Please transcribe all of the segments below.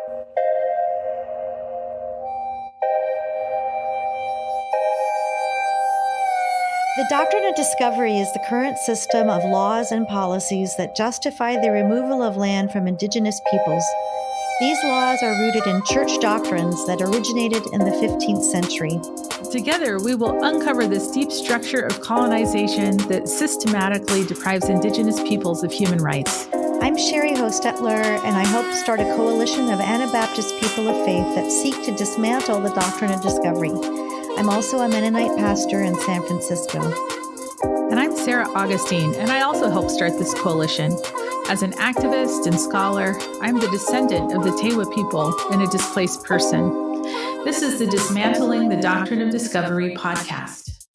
The doctrine of discovery is the current system of laws and policies that justify the removal of land from Indigenous peoples. These laws are rooted in church doctrines that originated in the 15th century. Together, we will uncover this deep structure of colonization that systematically deprives Indigenous peoples of human rights. I'm Sherry Hostetler, and I hope to start a coalition of Anabaptist people of faith that seek to dismantle the doctrine of discovery. I'm also a Mennonite pastor in San Francisco. And I'm Sarah Augustine, and I also helped start this coalition. As an activist and scholar, I'm the descendant of the Tewa people and a displaced person. This is the Dismantling the Doctrine of Discovery podcast.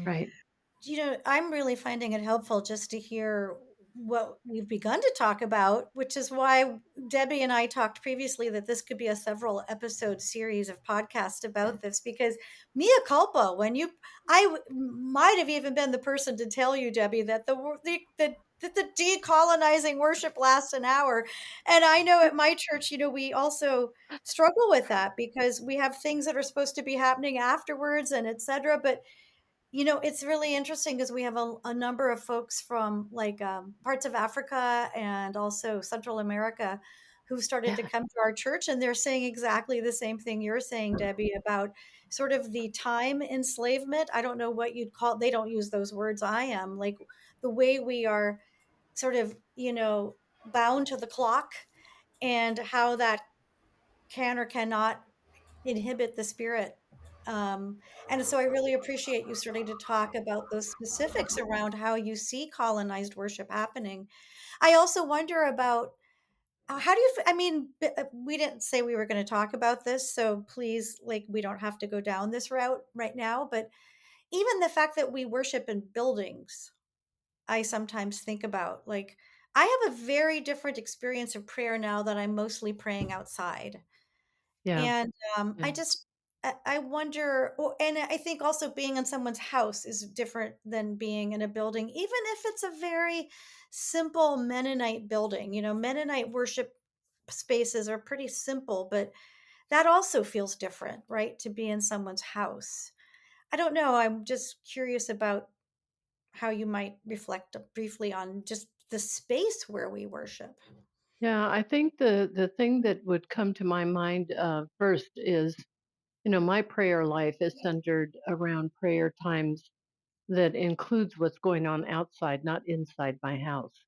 Right. I'm really finding it helpful just to hear what we've begun to talk about, which is why Debbie and I talked previously that this could be a several episode series of podcasts about this, because mea culpa, I might have even been the person to tell you, Debbie, that the decolonizing worship lasts an hour. And I know at my church, we also struggle with that because we have things that are supposed to be happening afterwards and et cetera. But it's really interesting because we have a number of folks from parts of Africa and also Central America who've started to come to our church, and they're saying exactly the same thing you're saying, Debbie, about sort of the time enslavement. I don't know what you'd call it. They don't use those words. I am like the way we are sort of, bound to the clock, and how that can or cannot inhibit the spirit. And so I really appreciate you starting to talk about those specifics around how you see colonized worship happening. I also wonder about how do you, we didn't say we were going to talk about this, so please, we don't have to go down this route right now, but even the fact that we worship in buildings, I sometimes think about, I have a very different experience of prayer now that I'm mostly praying outside. Yeah. And I wonder, and I think also being in someone's house is different than being in a building, even if it's a very simple Mennonite building. Mennonite worship spaces are pretty simple, but that also feels different, right? To be in someone's house. I don't know. I'm just curious about how you might reflect briefly on just the space where we worship. Yeah, I think the thing that would come to my mind first is, my prayer life is centered around prayer times that includes what's going on outside, not inside my house.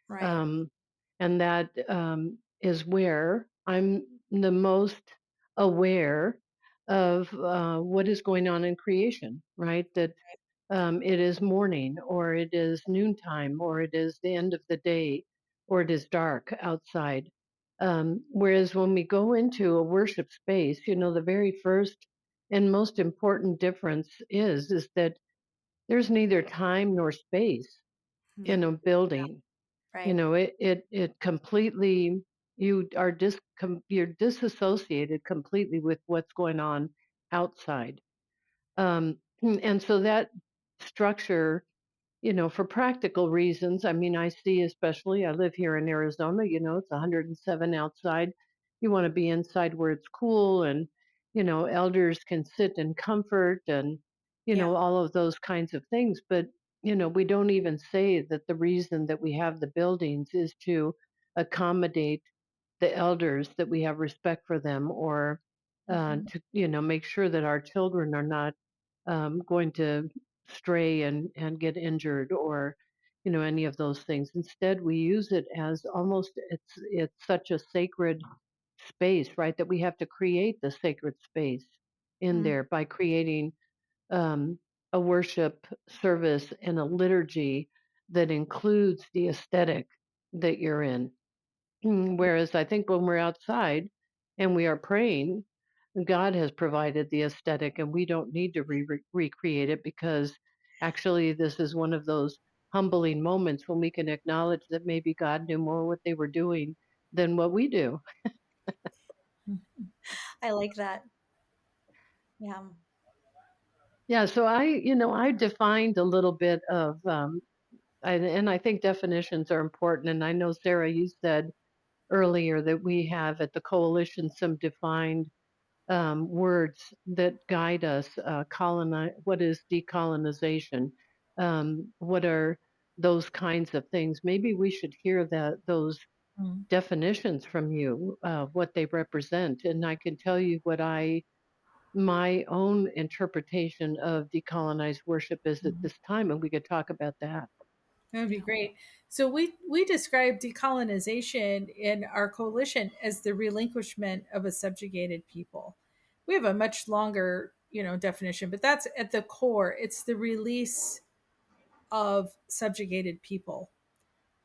Right. And that is where I'm the most aware of what is going on in creation, right? That it is morning, or it is noontime, or it is the end of the day, or it is dark outside. Whereas when we go into a worship space, the very first and most important difference is that there's neither time nor space in a building. Right. It completely, you're disassociated completely with what's going on outside. And so that structure, for practical reasons, I see, especially, I live here in Arizona, it's 107 outside. You want to be inside where it's cool, and, elders can sit in comfort, and, all of those kinds of things. But, we don't even say that the reason that we have the buildings is to accommodate the elders, that we have respect for them, or to, make sure that our children are not going to stray and get injured, or any of those things. Instead, we use it as almost, it's such a sacred space, right, that we have to create the sacred space in there by creating a worship service and a liturgy that includes the aesthetic that you're in. Whereas I think when we're outside and we are praying, God has provided the aesthetic, and we don't need to recreate it, because actually this is one of those humbling moments when we can acknowledge that maybe God knew more what they were doing than what we do. I like that. Yeah. Yeah, so I defined a little bit of, and I think definitions are important. And I know, Sarah, you said earlier that we have at the coalition some defined words that guide us. What is decolonization? What are those kinds of things? Maybe we should hear those Mm. definitions from you, what they represent, and I can tell you what my own interpretation of decolonized worship is at Mhm. this time, and we could talk about that. That would be great. So we describe decolonization in our coalition as the relinquishment of a subjugated people. We have a much longer, definition, but that's at the core. It's the release of subjugated people.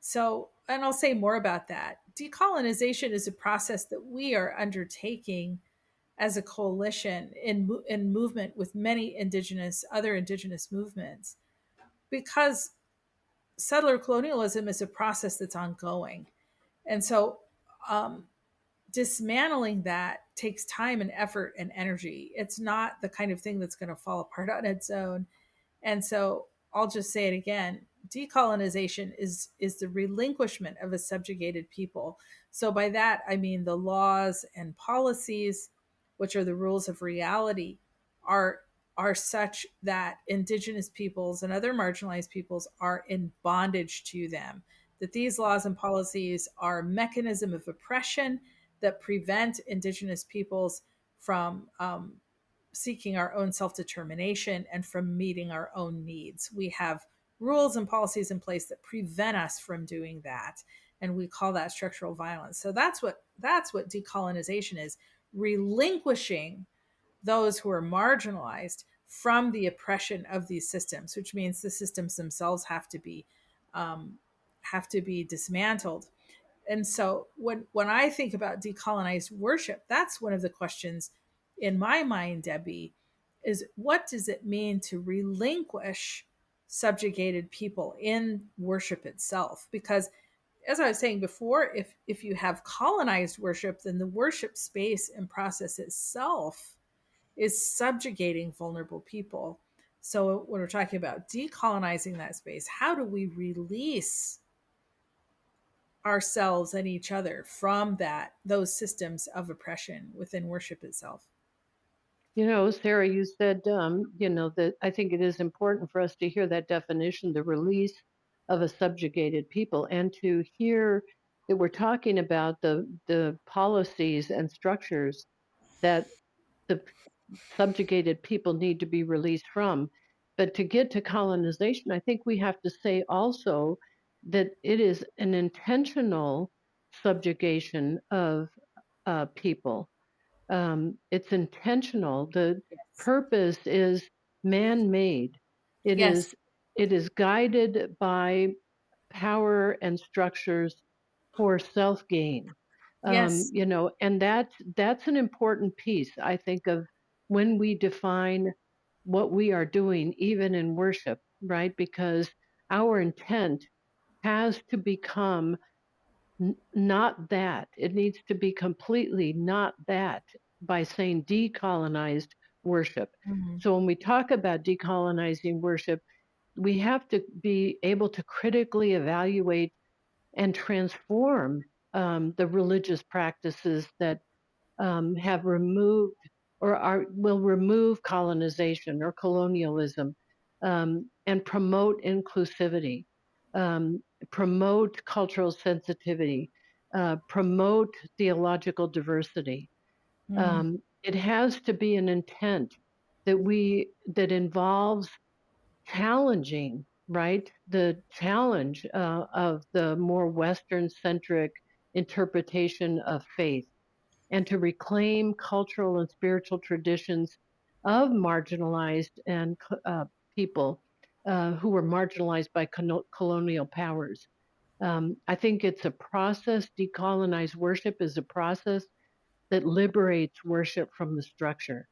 So, and I'll say more about that. Decolonization is a process that we are undertaking as a coalition in movement with many other indigenous movements, because settler colonialism is a process that's ongoing. And so um, dismantling that takes time and effort and energy. It's not the kind of thing that's going to fall apart on its own. And so I'll just say it again. Decolonization is the relinquishment of a subjugated people. So by that I mean the laws and policies, which are the rules of reality, are are such that indigenous peoples and other marginalized peoples are in bondage to them. That these laws and policies are a mechanism of oppression that prevent indigenous peoples from seeking our own self determination and from meeting our own needs. We have rules and policies in place that prevent us from doing that, and we call that structural violence. So that's what decolonization is: relinquishing those who are marginalized from the oppression of these systems, which means the systems themselves um, have to be dismantled. And so when I think about decolonized worship, that's one of the questions in my mind, Debbie, is what does it mean to relinquish subjugated people in worship itself? Because as I was saying before, if you have colonized worship, then the worship space and process itself is subjugating vulnerable people. So when we're talking about decolonizing that space, how do we release ourselves and each other from those systems of oppression within worship itself? Sarah, you said, that I think it is important for us to hear that definition, the release of a subjugated people, and to hear that we're talking about the policies and structures that the subjugated people need to be released from. But to get to colonization, I think we have to say also that it is an intentional subjugation of people. It's intentional. The Yes. purpose is man-made. It Yes. is it is guided by power and structures for self-gain. Yes. And that's an important piece, I think, of when we define what we are doing, even in worship, right? Because our intent has to become not that. It needs to be completely not that by saying decolonized worship. Mhm. So when we talk about decolonizing worship, we have to be able to critically evaluate and transform the religious practices that have removed or will remove colonization or colonialism, and promote inclusivity, promote cultural sensitivity, promote theological diversity. Mhm. It has to be an intent that involves challenging, right? The challenge of the more Western centric interpretation of faith, and to reclaim cultural and spiritual traditions of marginalized and people who were marginalized by colonial powers. I think it's a process. Decolonized worship is a process that liberates worship from the structure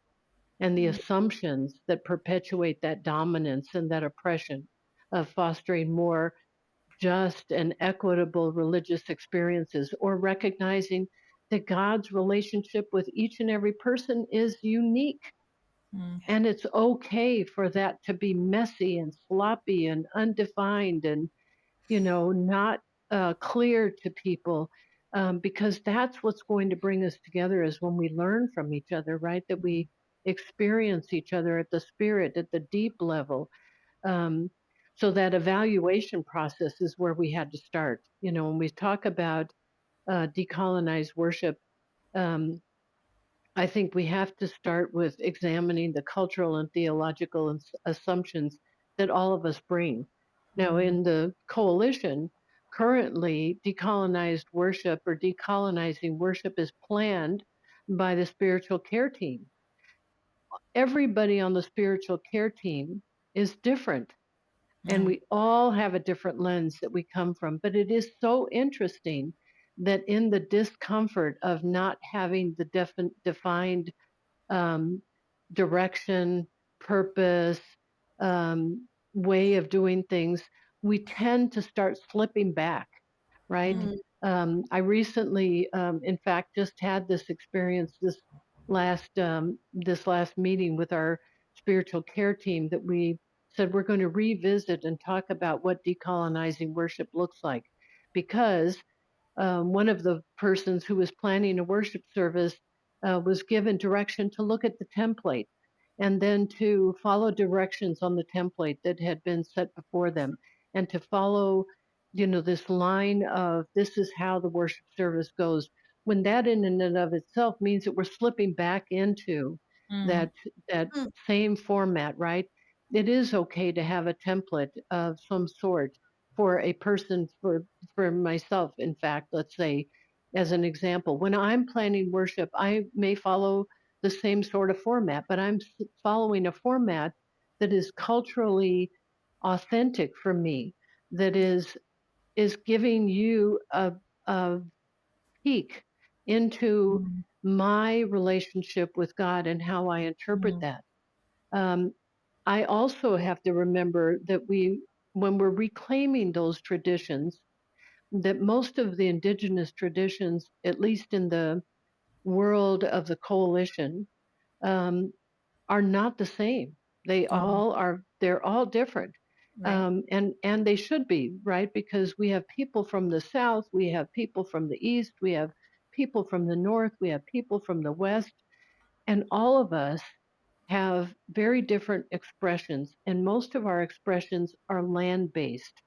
and the assumptions that perpetuate that dominance and that oppression of fostering more just and equitable religious experiences, or recognizing that God's relationship with each and every person is unique. Mhm. And it's okay for that to be messy and sloppy and undefined and, not clear to people. because that's what's going to bring us together, is when we learn from each other, right? That we experience each other at the spirit, at the deep level. Um, so that evaluation process is where we had to start. When we talk about decolonized worship, um, I think we have to start with examining the cultural and theological assumptions that all of us bring. Now, in the coalition, currently, decolonized worship or decolonizing worship is planned by the spiritual care team. Everybody on the spiritual care team is different, and we all have a different lens that we come from. But it is so interesting that in the discomfort of not having the defined um, direction, purpose, way of doing things, we tend to start slipping back, right? I recently, in fact, just had this experience this last meeting with our spiritual care team, that we said we're going to revisit and talk about what decolonizing worship looks like, because one of the persons who was planning a worship service was given direction to look at the template and then to follow directions on the template that had been set before them, and to follow, this line of, this is how the worship service goes, when that in and of itself means that we're slipping back into that that same format, right? It is okay to have a template of some sort for a person, for myself, in fact, let's say, as an example, when I'm planning worship, I may follow the same sort of format, but I'm following a format that is culturally authentic for me, that is giving you a peek into my relationship with God and how I interpret that. Um, I also have to remember that when we're reclaiming those traditions, that most of the indigenous traditions, at least in the world of the coalition, um, are not the same. They're all different. Right. And they should be, right? Because we have people from the south, we have people from the east, we have people from the north, we have people from the west, and all of us have very different expressions, and most of our expressions are land based,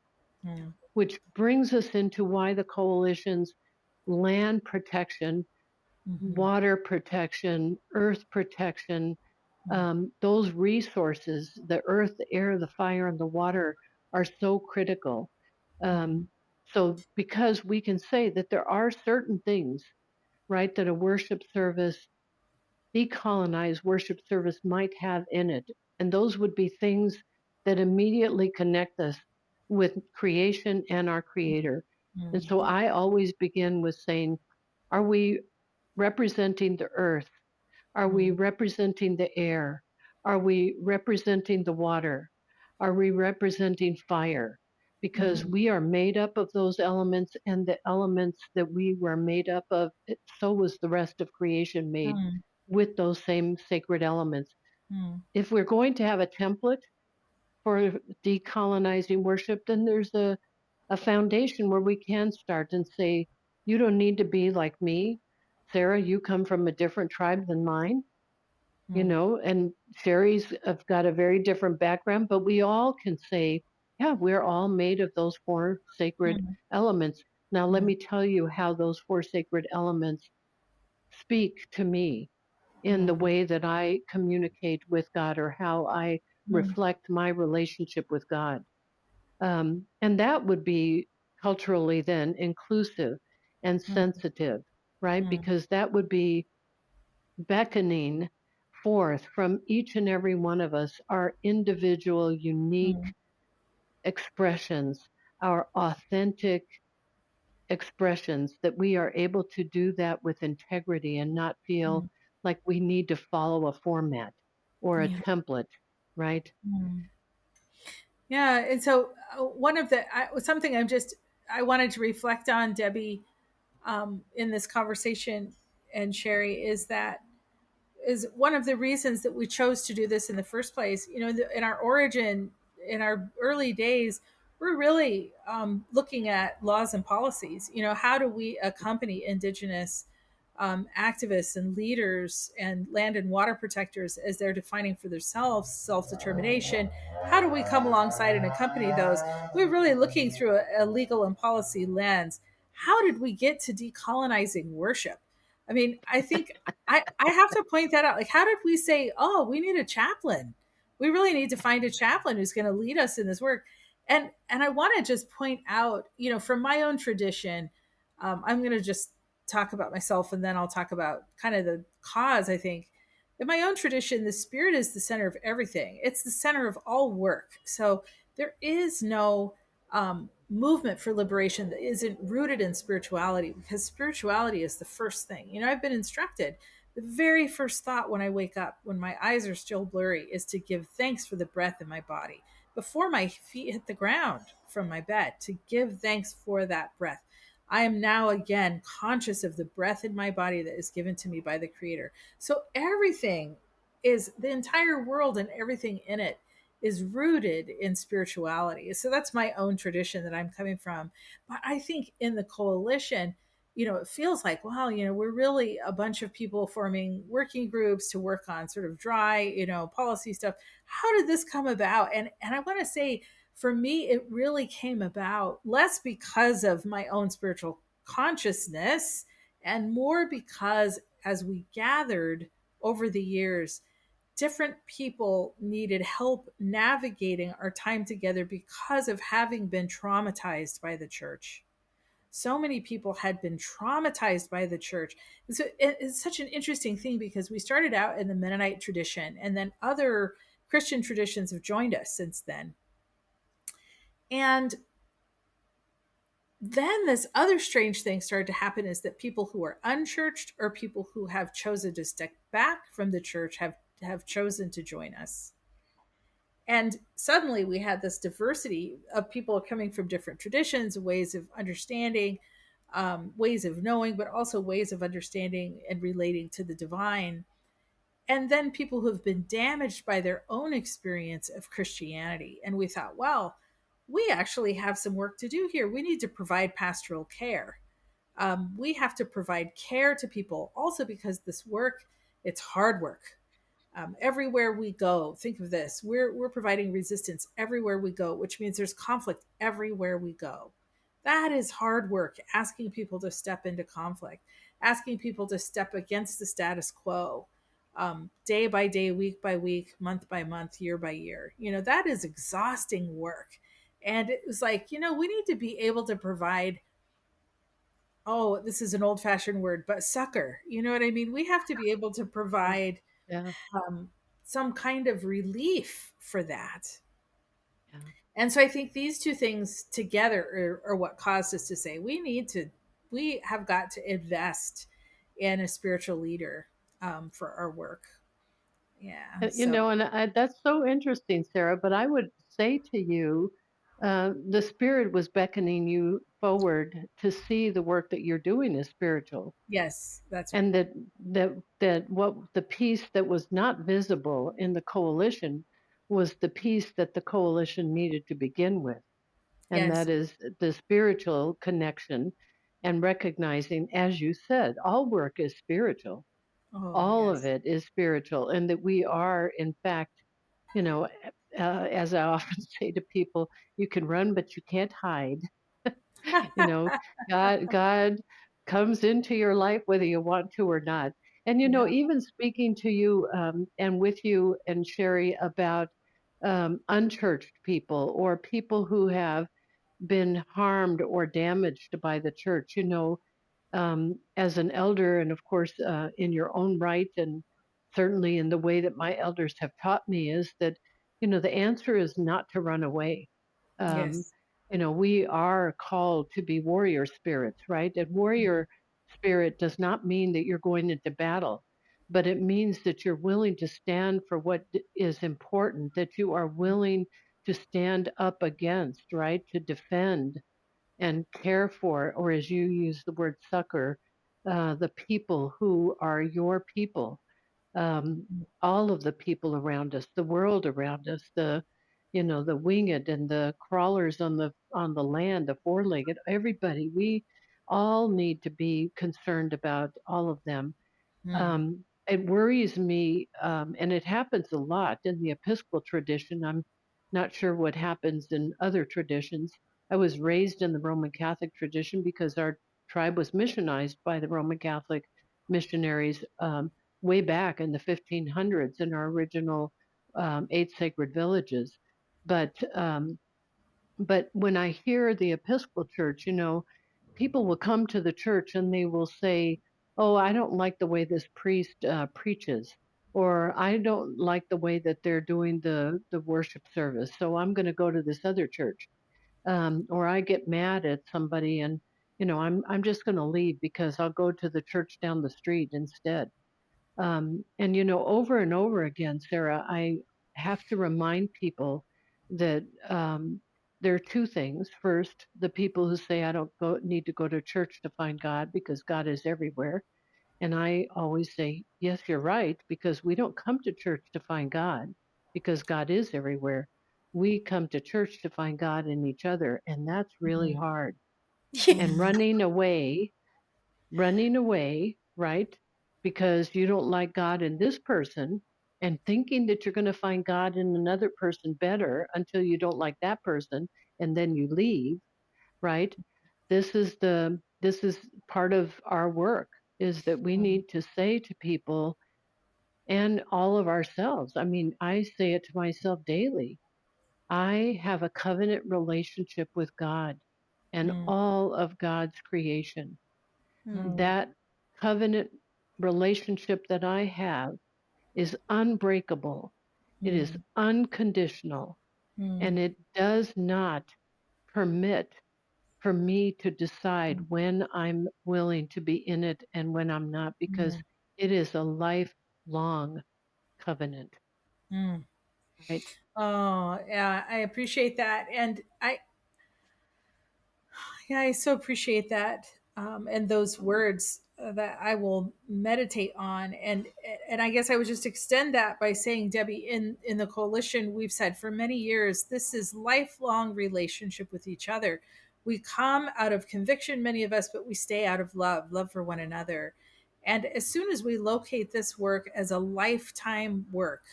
which brings us into why the coalition's land protection, water protection, earth protection, those resources, the earth, the air, the fire, and the water, are so critical. So because we can say that there are certain things, right, that a worship service, decolonized worship service, might have in it. And those would be things that immediately connect us with creation and our creator. And so I always begin with saying, are we representing the earth? Are we representing the air? Are we representing the water? Are we representing fire? Because we are made up of those elements, and the elements that we were made up of, so was the rest of creation made with those same sacred elements. If we're going to have a template for decolonizing worship, then there's a foundation where we can start and say, you don't need to be like me. Sarah, you come from a different tribe than mine, and Sherry's have got a very different background, but we all can say, yeah, we're all made of those four sacred elements. Now, let me tell you how those four sacred elements speak to me in the way that I communicate with God, or how I reflect my relationship with God. And that would be culturally then inclusive and sensitive, right? Because that would be beckoning forth from each and every one of us our individual, unique expressions, our authentic expressions, that we are able to do that with integrity and not feel like we need to follow a format or a template, right? Yeah, and so one of the something I wanted to reflect on, Debbie, in this conversation, and Sherry, is that is one of the reasons that we chose to do this in the first place. In our origin, in our early days, we're really looking at laws and policies. How do we accompany Indigenous activists and leaders and land and water protectors as they're defining for themselves self-determination? How do we come alongside and accompany those? We're really looking through a legal and policy lens. How did we get to decolonizing worship? I mean, I think I have to point that out. Like, how did we say, oh, we need a chaplain? We really need to find a chaplain who's going to lead us in this work. And I want to just point out, from my own tradition, I'm going to just talk about myself and then I'll talk about kind of the cause. I think in my own tradition, the spirit is the center of everything. It's the center of all work. So there is no movement for liberation that isn't rooted in spirituality, because spirituality is the first thing. I've been instructed the very first thought when I wake up, when my eyes are still blurry, is to give thanks for the breath in my body before my feet hit the ground from my bed, to give thanks for that breath. I am now again conscious of the breath in my body that is given to me by the Creator. So everything is, the entire world and everything in it is rooted in spirituality. So that's my own tradition that I'm coming from. But I think in the coalition, it feels like, wow, we're really a bunch of people forming working groups to work on sort of dry, policy stuff. How did this come about? And I want to say, for me, it really came about less because of my own spiritual consciousness and more because as we gathered over the years, different people needed help navigating our time together because of having been traumatized by the church. So many people had been traumatized by the church. And so it's such an interesting thing, because we started out in the Mennonite tradition, and then other Christian traditions have joined us since then. And then this other strange thing started to happen, is that people who are unchurched or people who have chosen to step back from the church have chosen to join us. And suddenly we had this diversity of people coming from different traditions, ways of understanding, ways of knowing, but also ways of understanding and relating to the divine. And then people who have been damaged by their own experience of Christianity. And we thought, well, we actually have some work to do here. We need to provide pastoral care. We have to provide care to people also, because this work, it's hard work. Everywhere we go, think of this, we're providing resistance everywhere we go, which means there's conflict everywhere we go. That is hard work, asking people to step into conflict, asking people to step against the status quo, day by day, week by week, month by month, year by year. That is exhausting work. And it was like, we need to be able to provide, oh, this is an old fashioned word, but succor. You know what I mean? We have to be able to provide Yeah. um, some kind of relief for that. Yeah. And so I think these two things together are what caused us to say, we have got to invest in a spiritual leader for our work. Yeah. So, And that's so interesting, Sarah. But I would say to you, the Spirit was beckoning you forward to see the work that you're doing is spiritual, yes, that's right. and that what the piece that was not visible in the coalition was the piece that the coalition needed to begin with, and Yes. that is the spiritual connection, and recognizing, as you said, all work is spiritual, Oh, all of yes. it is spiritual, and that we are, in fact, you know, as I often say to people, you can run, but you can't hide. You know, God comes into your life whether you want to or not. And Yeah. even speaking to you and with you and Sherry about unchurched people or people who have been harmed or damaged by the church, as an elder, and of course, in your own right, and certainly in the way that my elders have taught me, is that, the answer is not to run away. Um, Yes. we are called to be warrior spirits, right? And Mhm. warrior spirit does not mean that you're going into battle, but it means that you're willing to stand for what is important, that you are willing to stand up against, right? To defend and care for, or as you use the word succor, the people who are your people, all of the people around us, the world around us, the winged and the crawlers on the land, the four-legged, everybody. We all need to be concerned about all of them. Mm, It worries me, and it happens a lot in the Episcopal tradition. I'm not sure what happens in other traditions. I was raised in the Roman Catholic tradition because our tribe was missionized by the Roman Catholic missionaries way back in the 1500s in our original eight sacred villages. But but when I hear the Episcopal Church, people will come to the church and they will say, "Oh, I don't like the way this priest preaches," or "I don't like the way that they're doing the worship service, so I'm going to go to this other church." Or I get mad at somebody and I'm just going to leave because I'll go to the church down the street instead. And over and over again, Sarah, I have to remind people that there are two things. First, the people who say I don't need to go to church to find God because God is everywhere. And I always say, yes, you're right, because we don't come to church to find God because God is everywhere. We come to church to find God in each other, and that's really mm, hard. And mm, running away, right? Because you don't like God in this person and thinking that you're going to find God in another person better until you don't like that person and then you leave, right? This is part of our work is that we mm, need to say to people and all of ourselves. I mean, I say it to myself daily. I have a covenant relationship with God and mm, all of God's creation. Mm, mm, That covenant relationship that I have is unbreakable. It is mm, unconditional, mm, and it does not permit for me to mm, decide when I'm willing to be in it and when I'm not, because mm, it is a lifelong covenant, mm. right? Oh, yeah, I appreciate that. And yeah, I so appreciate that, and those words that I will meditate on. And I guess I would just extend that by saying, Debbie, in the coalition, we've said for many years, this is lifelong relationship with each other. We come out of conviction, many of us, but we stay out of love for one another. And as soon as we locate this work as a lifetime work,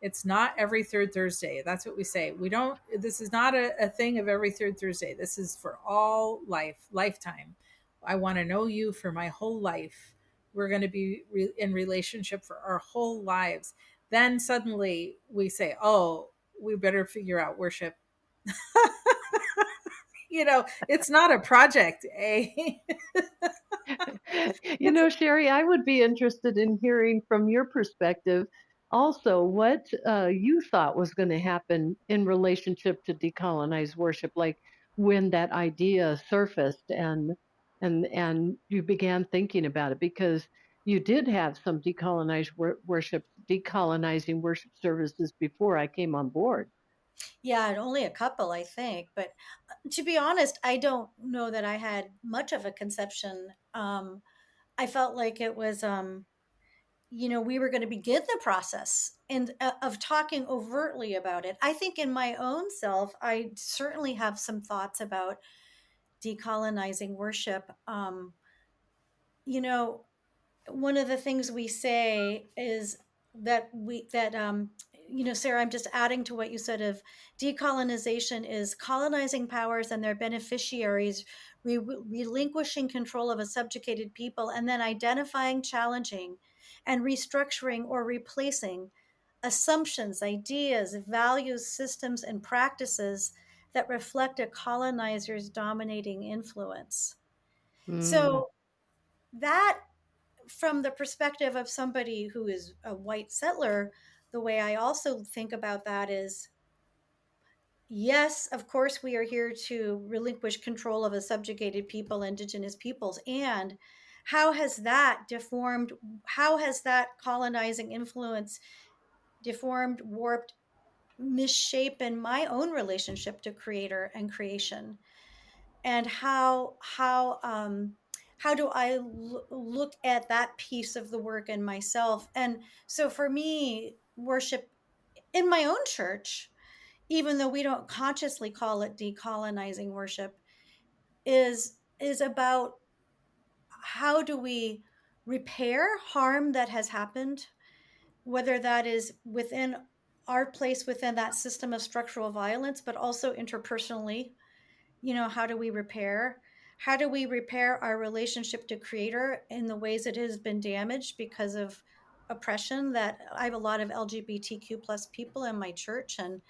it's not every third Thursday. That's what we say. We don't, this is not a thing of every third Thursday. This is for all lifetime. I want to know you for my whole life. We're going to be in relationship for our whole lives. Then suddenly we say, oh, we better figure out worship. It's not a project, eh? It's Sherry, I would be interested in hearing from your perspective also what you thought was going to happen in relationship to decolonized worship, like when that idea surfaced and you began thinking about it, because you did have some decolonizing worship services before I came on board. yeah, and only a couple, I think. But to be honest, I don't know that I had much of a conception. I felt like it was, we were going to begin the process and of talking overtly about it. I think in my own self, I certainly have some thoughts about decolonizing worship. You know, one of the things we say is that Sarah, I'm just adding to what you said of decolonization is colonizing powers and their beneficiaries relinquishing control of a subjugated people and then identifying, challenging, and restructuring or replacing assumptions, ideas, values, systems, and practices that reflect a colonizer's dominating influence. Mm, So that, from the perspective of somebody who is a white settler, the way I also think about that is, yes, of course, we are here to relinquish control of a subjugated people, indigenous peoples. And how has that colonizing influence deformed, warped, misshapen my own relationship to creator and creation? And how do I look at that piece of the work in myself? And so for me, worship in my own church even though we don't consciously call it decolonizing worship, is about how do we repair harm that has happened, whether that is within our place within that system of structural violence, but also interpersonally. How do we repair? How do we repair our relationship to Creator in the ways it has been damaged because of oppression? That I have a lot of LGBTQ plus people in my church, and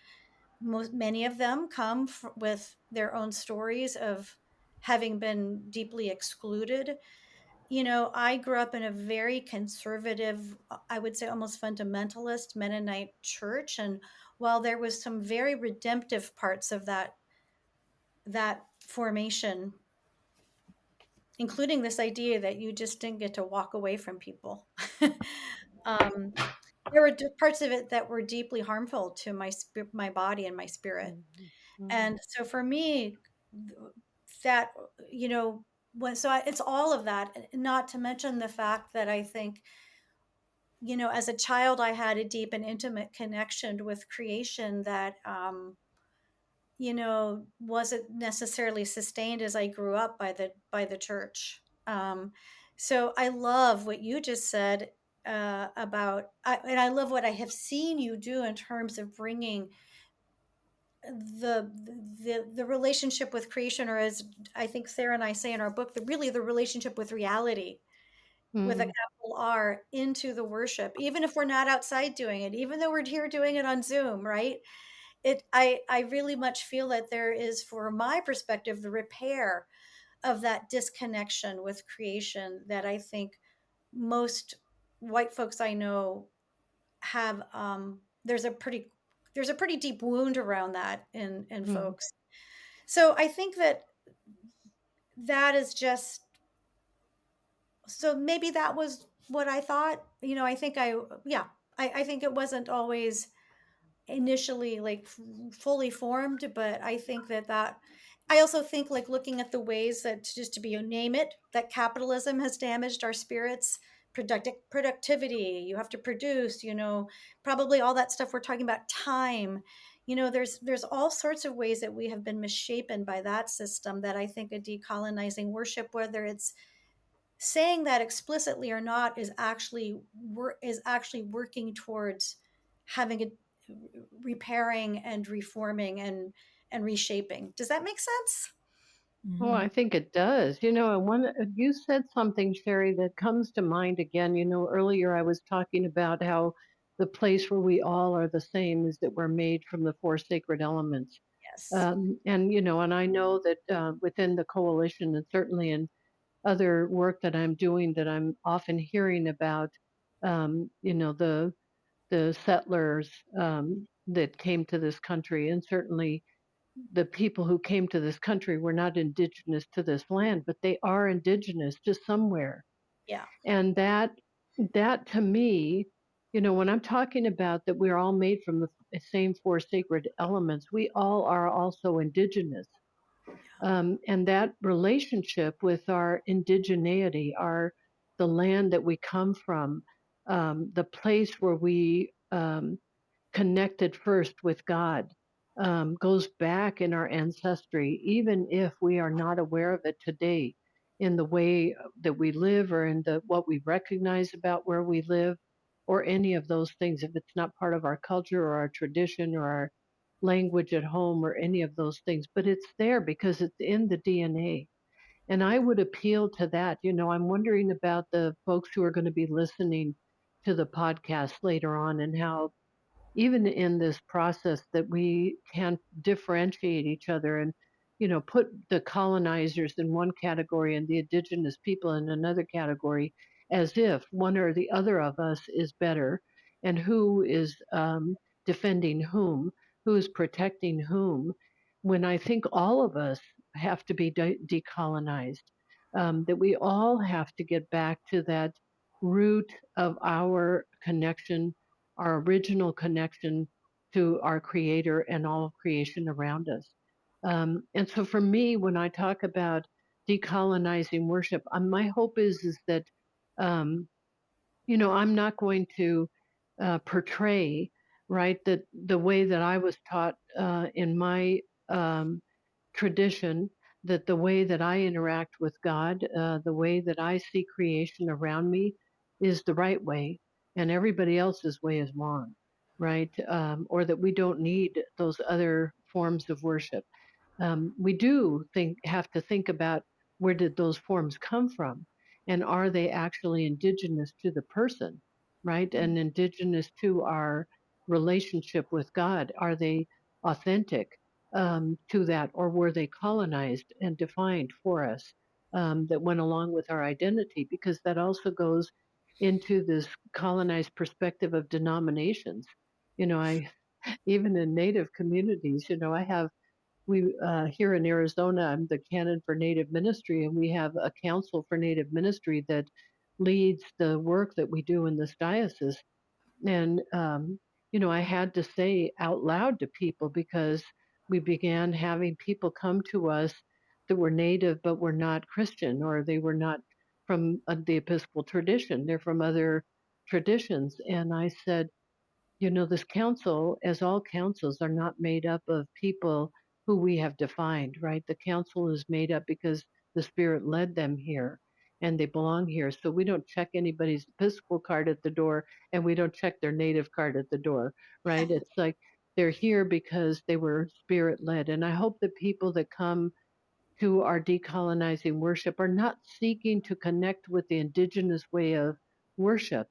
many of them come with their own stories of having been deeply excluded. I grew up in a very conservative, I would say almost fundamentalist Mennonite church. And while there was some very redemptive parts of that formation, including this idea that you just didn't get to walk away from people, um, there were parts of it that were deeply harmful to my body and my spirit. Mhm. Mhm. And so for me, th- that, it's all of that, not to mention the fact that I think, as a child, I had a deep and intimate connection with creation that, wasn't necessarily sustained as I grew up by the church. So I love what you just said and I love what I have seen you do in terms of bringing the relationship with creation, or as I think Sarah and I say in our book, really the relationship with reality, with a Mhm. capital R, into the worship, even if we're not outside doing it, even though we're here doing it on Zoom, right? I really much feel that there is, for my perspective, the repair of that disconnection with creation that I think most white folks I know have. There's a pretty deep wound around that in Mhm. folks. So I think that is just, so maybe that was what I thought. I think yeah, I think it wasn't always initially like fully formed, but I think that I also think, like, looking at the ways that, just to be name it, that capitalism has damaged our spirits. Productivity, you have to produce, probably all that stuff we're talking about, time. There's all sorts of ways that we have been misshapen by that system, that I think a decolonizing worship, whether it's saying that explicitly or not, is actually working towards having a repairing and reforming and reshaping. Does that make sense? Oh, I Mhm. think it does. And you said something, Sherry, that comes to mind again. Earlier I was talking about how the place where we all are the same is that we're made from the four sacred elements. Yes. And I know that within the coalition, and certainly in other work that I'm doing, that I'm often hearing about, the settlers that came to this country, and certainly the people who came to this country were not indigenous to this land, but they are indigenous to somewhere. Yeah. And that to me, when I'm talking about that we're all made from the same four sacred elements, we all are also indigenous. And that relationship with our indigeneity, the land that we come from, the place where we connected first with God, goes back in our ancestry, even if we are not aware of it today in the way that we live, or in what we recognize about where we live, or any of those things. If it's not part of our culture or our tradition or our language at home or any of those things, but it's there because it's in the DNA. And I would appeal to that. I'm wondering about the folks who are going to be listening to the podcast later on, and how even in this process that we can differentiate each other, and put the colonizers in one category and the indigenous people in another category, as if one or the other of us is better, and who is defending who is protecting whom, when I think all of us have to be decolonized, that we all have to get back to that root of our connection, our original connection to our Creator and all of creation around us. And so for me, when I talk about decolonizing worship, my hope is that, um, I'm not going to portray right? That the way that I was taught in my tradition, that the way that I interact with God, the way that I see creation around me is the right way, and everybody else's way is wrong, right? Or that we don't need those other forms of worship. We do have to think about where did those forms come from, and are they actually indigenous to the person, right? And indigenous to our relationship with God? Are they authentic to that, or were they colonized and defined for us that went along with our identity? Because that also goes into this colonized perspective of denominations. I even in Native communities, I have we here in Arizona, I'm the Canon for Native Ministry, and we have a council for Native Ministry that leads the work that we do in this diocese. And I had to say out loud to people, because we began having people come to us that were Native but were not Christian, or they were not from the Episcopal tradition. They're from other traditions, and I said, this council, as all councils, are not made up of people who we have defined, right? The council is made up because the Spirit led them here and they belong here. So we don't check anybody's Episcopal card at the door, and we don't check their native card at the door, right? It's like they're here because they were Spirit led. And I hope that people that come to our decolonizing worship are not seeking to connect with the indigenous way of worship,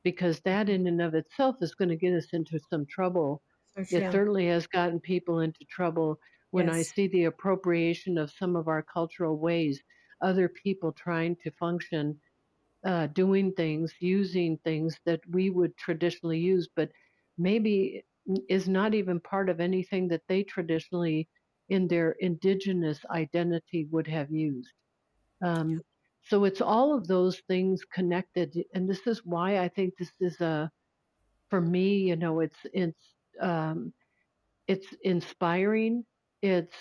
because that in and of itself is going to get us into some trouble. So It true. certainly has gotten people into trouble when I Yes. see the appropriation of some of our cultural ways, other people trying to function, doing things, using things that we would traditionally use, but maybe is not even part of anything that they traditionally in their indigenous identity would have used. Um, so it's all of those things connected, and this is why I think this is for me, um, it's inspiring. It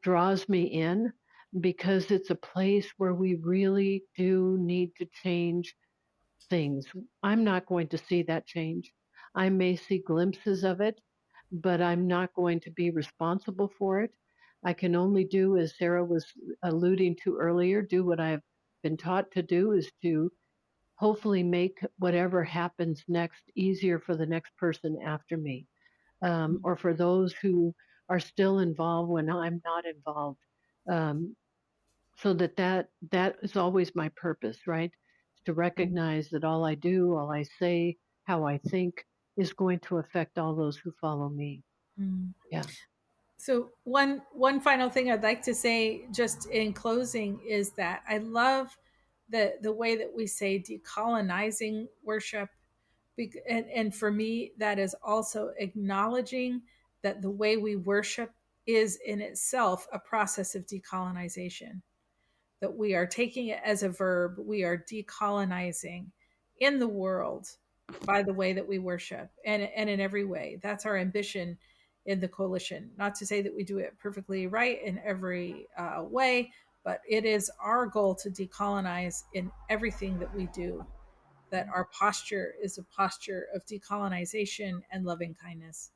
draws me in, because it's a place where we really do need to change things. I'm not going to see that change. I may see glimpses of it, but I'm not going to be responsible for it. I can only do, as Sarah was alluding to earlier, do what I've been taught to do, is to hopefully make whatever happens next easier for the next person after me, or for those who are still involved when I'm not involved. Um, so that is always my purpose, right? To recognize that all I do, all I say, how I think is going to affect all those who follow me. Mm. Yeah. So one final thing I'd like to say just in closing is that I love the way that we say decolonizing worship, and for me that is also acknowledging that the way we worship is in itself a process of decolonization, that we are taking it as a verb, we are decolonizing in the world by the way that we worship, and in every way. That's our ambition in the coalition. Not to say that we do it perfectly right in every way, but it is our goal to decolonize in everything that we do, that our posture is a posture of decolonization and loving kindness.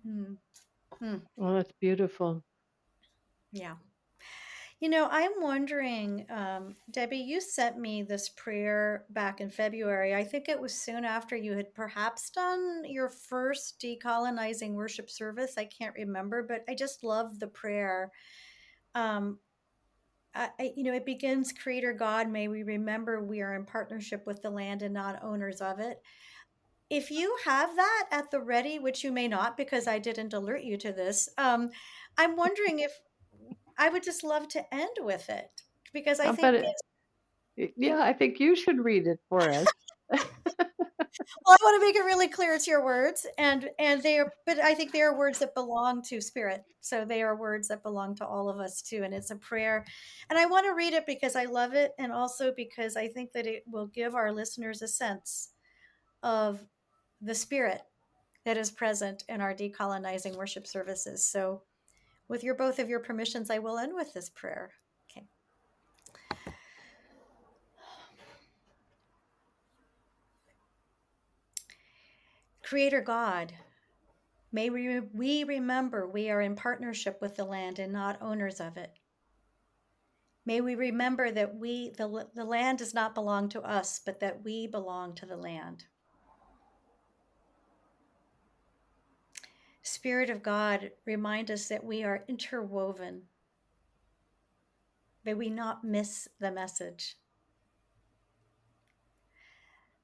Mm. Mm. Well, that's beautiful. Yeah. I'm wondering, Debbie, you sent me this prayer back in February. I think it was soon after you had perhaps done your first decolonizing worship service. I can't remember, but I just love the prayer. Um, it begins, Creator God, may we remember we are in partnership with the land and not owners of it. If you have that at the ready, which you may not because I didn't alert you to this, I'm wondering if I would just love to end with it because I How think about it? Yeah, I think you should read it for us. well, I want to make it really clear it's your words, and they are, but I think they are words that belong to Spirit. So they are words that belong to all of us too, and it's a prayer. And I want to read it because I love it, and also because I think that it will give our listeners a sense of the Spirit that is present in our decolonizing worship services. So, with your both of your permissions, I will end with this prayer. Okay. Creator God, may we remember we are in partnership with the land and not owners of it. May we remember that the land does not belong to us, but that we belong to the land. Spirit of God, remind us that we are interwoven. May we not miss the message.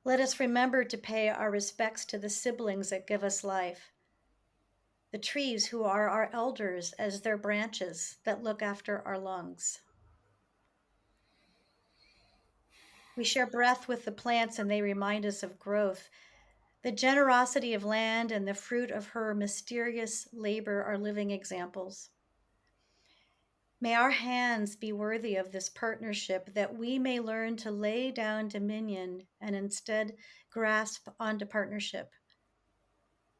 Let us remember to pay our respects to the siblings that give us life, the trees who are our elders as their branches that look after our lungs. We share breath with the plants and they remind us of growth. The generosity of land and the fruit of her mysterious labor are living examples. May our hands be worthy of this partnership, that we may learn to lay down dominion and instead grasp onto partnership.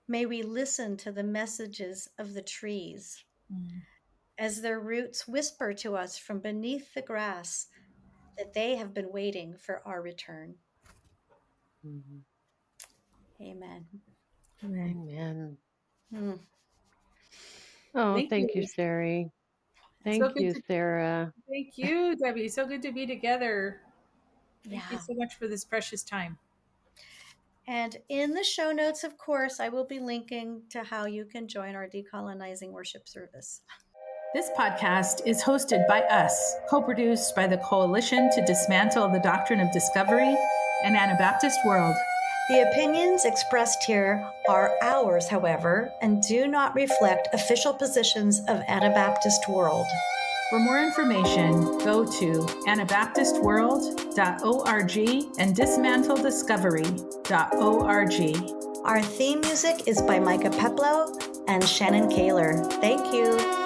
May we listen to the messages of the trees as their roots whisper to us from beneath the grass that they have been waiting for our return. Mhm. Amen. Amen. Hmm. Oh, Thank thank you, you. Sari. So Thank good you, to Sarah. thank you, Debbie. So good to be together. Thank you Yeah. so much for this precious time. And in the show notes, of course, I will be linking to how you can join our decolonizing worship service. This podcast is hosted by us, co-produced by the Coalition to Dismantle the Doctrine of Discovery and Anabaptist World. The opinions expressed here are ours, however, and do not reflect official positions of Anabaptist World. For more information, go to anabaptistworld.org and dismantlediscovery.org. Our theme music is by Micah Peplow and Shannon Kaler. Thank you.